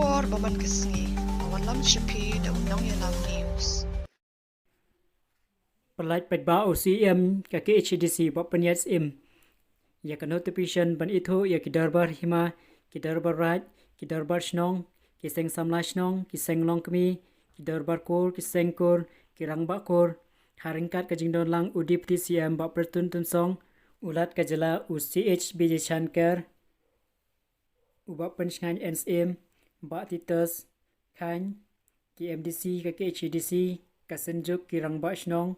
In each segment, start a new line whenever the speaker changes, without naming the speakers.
por baman kesngi awan lam shapi da undang ya lam news.
Pyllait pedba o CEM ka HDC ba penyat CEM ya ka notification ban ithuh ya ki Dorbar hima ki Dorbar raj ki Dorbar Shnong ki Seng Samla Shnong ki Seng Longkmie ki Dorbar kor ki Seng kor ki Rangba kor haringkat ka jingdon lang udipti CEM ba pertun song ulat ka jala UCH BJ Shankar uba penshang NCM ba titus khan ki MDC ka HDC ka senjuk ki Rangba Shnong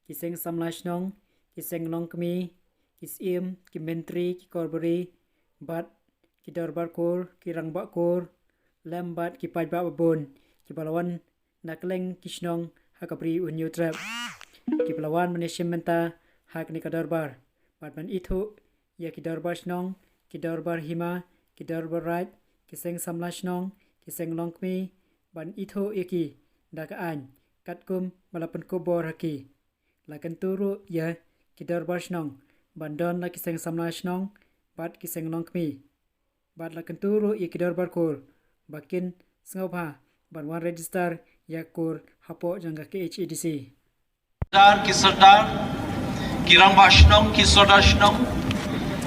ki Seng Samla Shnong ki Seng Longkmie ki CEM ki menteri ki korbari bat ki Dorbar kor ki Rangba kor lambat ki pajba babon ki balawan nakleng ki Shnong hakapri unyu trap ki balawan maneshim menta hak ni ka Dorbar bat ban ithuh ya ki Dorbar Shnong ki Dorbar hima ki Dorbar raj ki Seng Samla Shnong ki Seng Longkmie ban ithuh yaki dakaan katkum malapan kubor haki lakan turu ya ki Dorbar Shnong bandon la ki Seng Samla Shnong bat ki Seng Longkmie bat lakan turu ya ki Dorbar kor bakin sengobha ban wan register ya kor hapo jangga ki HEDC
Sardar ki Rangba Shnong ki Sardar Shnong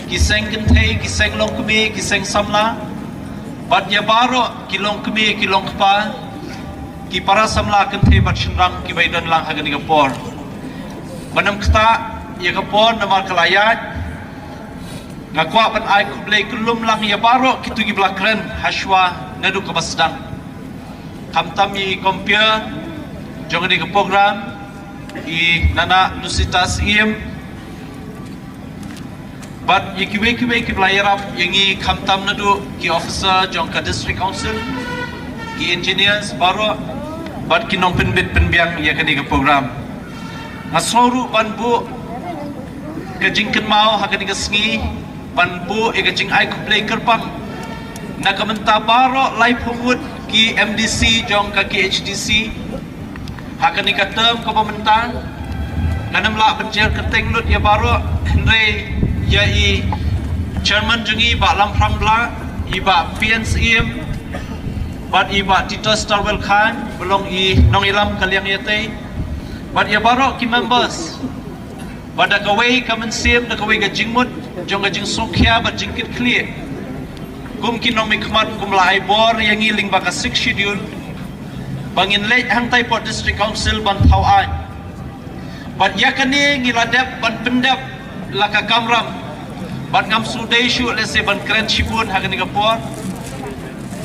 ki Seng Gentei ki Seng Longkmie ki Seng Samla bat ya baro ki Longkmie ki Longkpa ki para Samla Gentei bat Shnong ki baidan lang hagan kapor banam kta ya kapor namar kalayat ngakwa ban ai kublai kulum lang ya baro ki tugi blakren haswa nadu ka basdang kamtam i kompia jongani ka program i nana lusita CEM but ye kiwe ki belayarap yangi kamtam nadu ki officer jong ka district council ki engineers baro but ki nompen bit penbiang ya kani ka program ngasoru banbu ka jingken mau hakani ka sngi banbu e ka jing ai kuplay kerpang nakamenta baro lai pungud ki MDC jong ka ki HDC hakani ka term ka pementa nanam la benjer keteng lut ya baro henry ya i chairman jungi ba lamprang bla i ba PNCM bat i ba titus tarwel khan belong i nong ilam kaliang yate bat ya baro ki members pada kawai kamen sim da kawai ga jingmut jong ga jing sokya bat jingkit clear kum ki nong mikmat kum lai bor yang i ling ba ka 6 schedule bangin late hang tai pot district council ban thau an bat yakani ngiladap ban pendap laka kamram bat ngam sudai shu lese ban kren shibun hagani kapor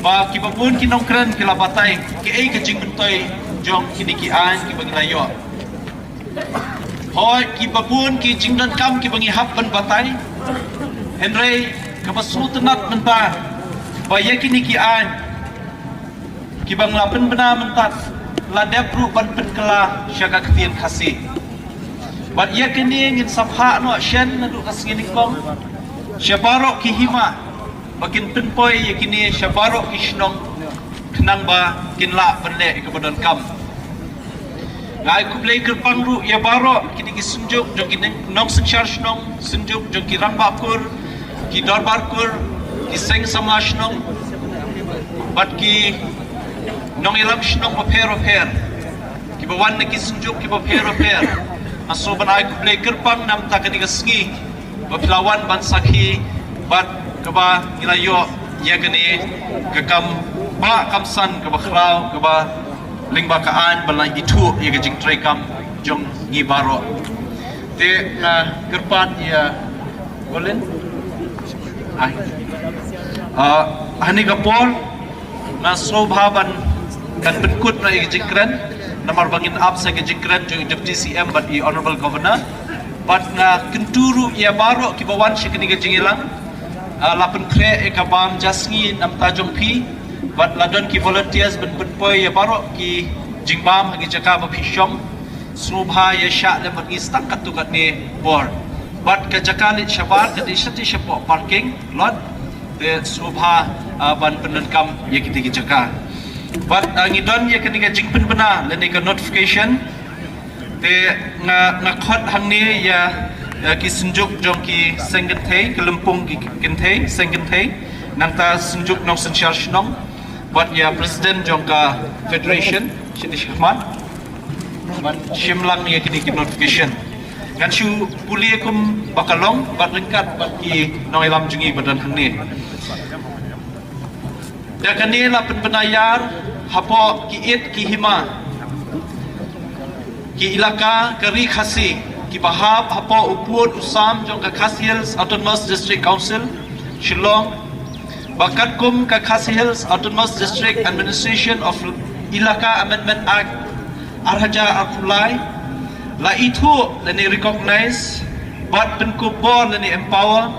ba ki babun ki nong kren ki labatai ki ei ka jingtoi jong kini ki an ki bangilayo hoy ki babun ki jingdan kam ki bangi hap ban batai henry ka basutenat menta ba yakini ki an ki bangla pen bena mentat ladap ru ban pen kala syaga ketian kasih bat yakini ngin sabha no shen nadu kasngini kong syabaro ki hima bakin pen poi yakini syabaro ki Shnong kenang ba kinla benle ke badan kam ngai kublai kerpang ru ya baro kini ki sunjuk jong ki nong senchar Shnong sunjuk jong ki Rangba kur ki Dorbar kur ki Seng Samla Shnong bat ki nong ilam Shnong paper ki bawan ki sunjuk ki paper aso ban ai kublai kerpang nam ta kani gasngi baplawan ban sakhi bat kaba ilayo ya kani kakam ba kamsan kaba khrau kaba lingba kaan balai ithuh ya gajing trekam jong ngi baro te kerpat ya bolen ai hani kapor na sobhaban kan penkut na gajing kren namar bangin up sa gajing kren jong deputy CM but the honorable governor but na kenturu ya baro ki bawan shikini gajing ilang lapan kre e kabam jasngi nam tajong pi bat ladon ki volunteers ben poi ya baro ki jingbam hagi jaka ba phishom subha ya sha le bagi stakat tu kat ni bor bat ka jaka lit shabar ka di shati shapo parking lot de subha ban penenkam ya kita ki jaka bat ngidon ya kini ka jingpen bena le ni ka notification te nga khot hang ni ya ki sunjuk jong ki Senggenthei ke Lempung ki Genthei Senggenthei nang ta sunjuk nong senchar Shnong buat ya Presiden jongka Federation Shini Shikmat ban Shimlang ya kini ki notification kan shu puli kum bakalong bat ringkat bat ki noilam jungi badan hangni da kani la penayar hapo ki it ki hima ki ilaka kari khasi ki bahab hapo upur usam jongka Khasi Hills Autonomous District Council Shillong Bakat kum ka Khasi Hills Autonomous District Administration of Ilaka Amendment Act Arhaja Akulai la ithuh leni recognize bat penkubor leni empower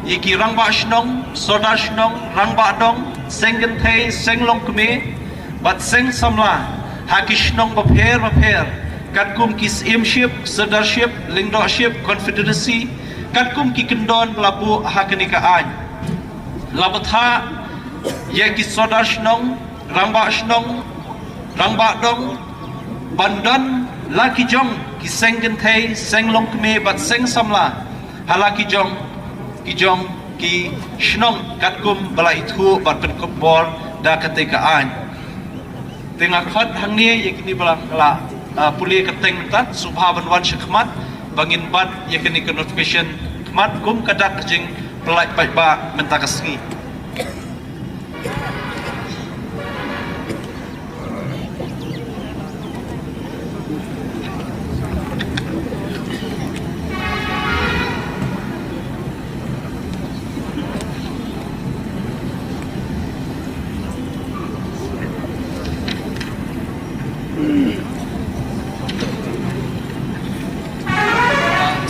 iki rangba Shnong Sodar Shnong rangba dong Seng Seng Longkmie bat Seng Samla haki Shnong bapher kat kum ki CEMship Sodarship Lingdoship Confederacy kat kum ki kendon labu hakani ka aj Labatha yaki Sodar Shnong rangba dong bandan laki jong ki Seng Seng Longkmie bat Seng Samla halaki jong ki Shnong katkum bala ithuh bat penkubor da ketika an tengah khot hangni yakni bala kala puli keteng tat subha banwan syakmat bangin bat yakni ke notification khmat kum kadak jing pelai ba mentakasngi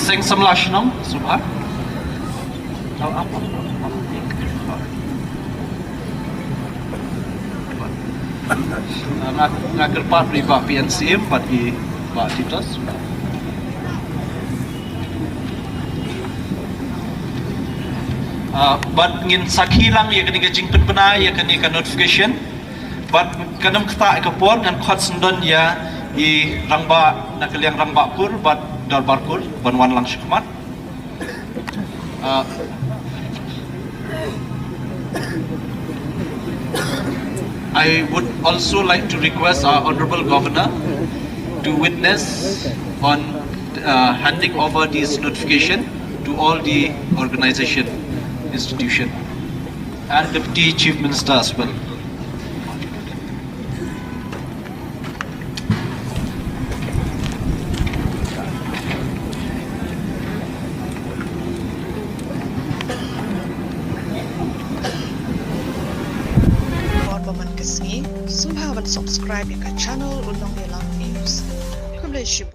Seng Samla Shnong subha ngakerpat riba PNCM pati Pak Titos bat ngin sakhi lang ya kani gajing penpena ya kani ka notification bat kanam kata kapor ngan khot sendon ya i rangba nakaliang rangba pur bat Dorbar kur banwan lang syakmat I would also like to request our Honorable Governor to witness on handing over this notification to all the organization, institution and Deputy Chief Minister as well.
Subscribe ke channel Ulong Yelang News. Publish